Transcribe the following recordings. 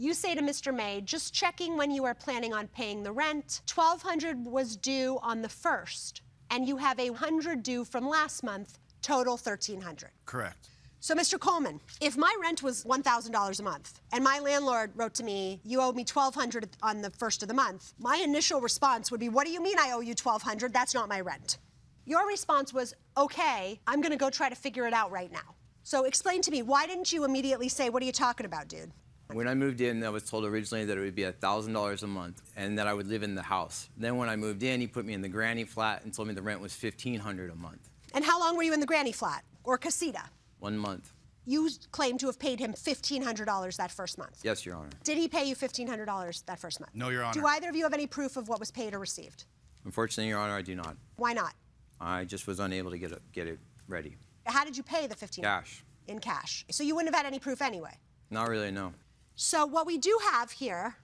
You say to Mr. May, just checking when you are planning on paying the rent, $1,200 was due on the 1st, and you have $100 due from last month, total $1,300. Correct. So, Mr. Coleman, if my rent was $1,000 a month, and my landlord wrote to me, you owe me $1,200 on the 1st of the month, my initial response would be, what do you mean I owe you $1,200? That's not my rent. Your response was, okay, I'm gonna go try to figure it out right now. So explain to me, why didn't you immediately say, what are you talking about, dude? When I moved in, I was told originally that it would be $1,000 a month and that I would live in the house. Then when I moved in, he put me in the granny flat and told me the rent was $1,500 a month. And how long were you in the granny flat, or casita? 1 month. You claim to have paid him $1,500 that first month. Yes, Your Honor. Did he pay you $1,500 that first month? No, Your Honor. Do either of you have any proof of what was paid or received? Unfortunately, Your Honor, I do not. Why not? I just was unable to get it ready. How did you pay the $1,500? Cash. In cash. So you wouldn't have had any proof anyway? Not really, no. So what we do have here,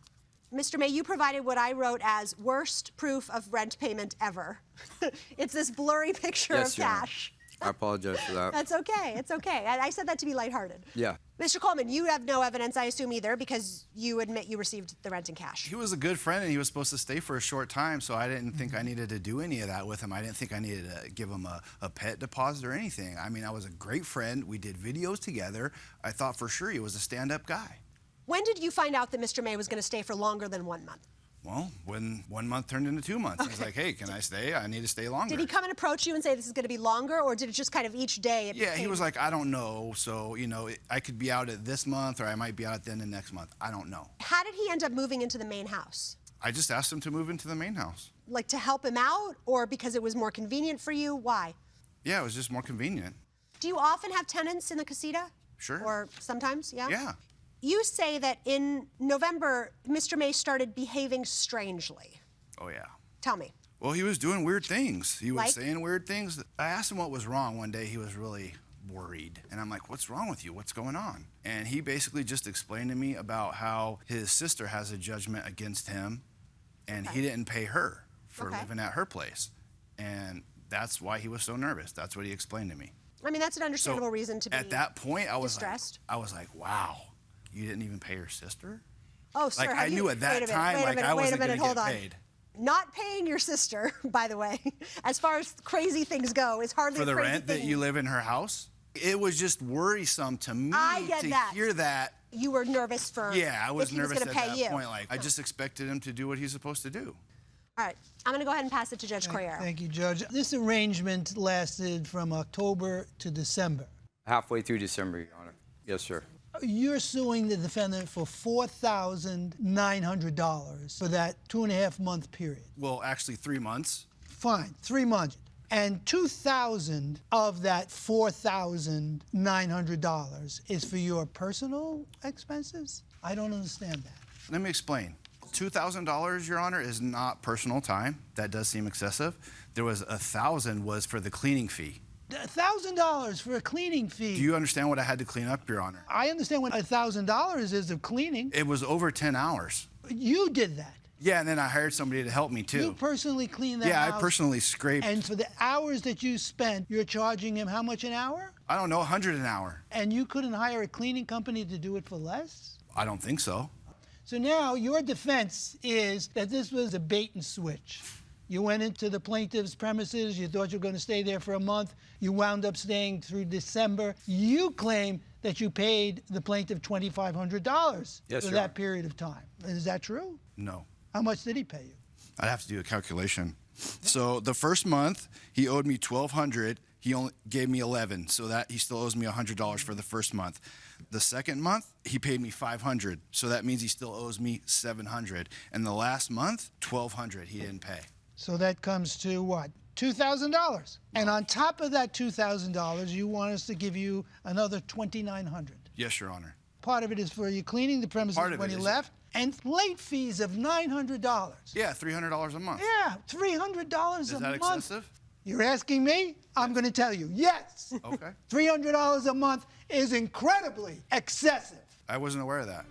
Mr. May, you provided what I wrote as worst proof of rent payment ever. It's this blurry picture of cash. I apologize for that. That's okay, it's okay. I said that to be lighthearted. Yeah. Mr. Coleman, you have no evidence, I assume, either, because you admit you received the rent in cash. He was a good friend, and he was supposed to stay for a short time, so I didn't think I needed to do any of that with him. I didn't think I needed to give him a pet deposit or anything. I mean, I was a great friend. We did videos together. I thought for sure he was a stand-up guy. When did you find out that Mr. May was going to stay for longer than 1 month? Well, when 1 month turned into 2 months, He's like, hey, can I stay? I need to stay longer. Did he come and approach you and say this is going to be longer, or did it just kind of each day? Yeah, he was like, I don't know. So, you know, I could be out at this month, or I might be out at the end of next month. I don't know. How did he end up moving into the main house? I just asked him to move into the main house. Like to help him out, or because it was more convenient for you? Why? Yeah, it was just more convenient. Do you often have tenants in the casita? Sure. Or sometimes, yeah? Yeah. You say that in November, Mr. May started behaving strangely. Oh, yeah. Tell me. Well, he was doing weird things. He was Like? saying weird things. I asked him what was wrong one day. He was really worried. And I'm like, what's wrong with you? What's going on? And he basically just explained to me about how his sister has a judgment against him, and he didn't pay her for living at her place. And that's why he was so nervous. That's what he explained to me. I mean, that's an understandable reason to be at that point, I was distressed. like, wow, you didn't even pay your sister? Oh, sir, like, I knew at that time, like, I wasn't going to get paid. Not paying your sister, by the way, as far as crazy things go, is hardly for the a crazy rent thing. that you live in her house? It was just worrisome to me hear that. You were nervous for I was if he nervous was gonna at pay that you. point. Like, I just expected him to do what he's supposed to do. All right, I'm going to go ahead and pass it to Judge Corriero. Thank you, Judge. This arrangement lasted from October to December. Halfway through December, Your Honor. Yes, sir. You're suing the defendant for $4,900 for that 2.5 month period. Well, actually 3 months. Fine, 3 months. And $2,000 of that $4,900 is for your personal expenses? I don't understand that. Let me explain. $2,000, Your Honor, is not personal time. That does seem excessive. There was $1,000 was for the cleaning fee. $1,000 for a cleaning fee. Do you understand what I had to clean up, Your Honor? I understand what $1,000 is of cleaning. It was over 10 hours. You did that. Yeah, and then I hired somebody to help me, too. You personally cleaned that house? Yeah, I personally scraped. And for the hours that you spent, you're charging him how much an hour? I don't know, $100 an hour. And you couldn't hire a cleaning company to do it for less? I don't think so. So now your defense is that this was a bait and switch. You went into the plaintiff's premises, you thought you were going to stay there for a month, you wound up staying through December. You claim that you paid the plaintiff $2,500 for that period of time. Is that true? No. How much did he pay you? I'd have to do a calculation. So the first month, he owed me $1,200. He only gave me $11, so that he still owes me $100 for the first month. The second month, he paid me $500, so that means he still owes me $700. And the last month, $1,200 he didn't pay. So that comes to what? $2,000. And on top of that $2,000, you want us to give you another $2,900. Yes, Your Honor. Part of it is for you cleaning the premises when you left, and late fees of $900. Yeah, $300 a month. Yeah, $300 a month. Is that excessive? You're asking me? I'm going to tell you, yes. Okay. $300 a month is incredibly excessive. I wasn't aware of that.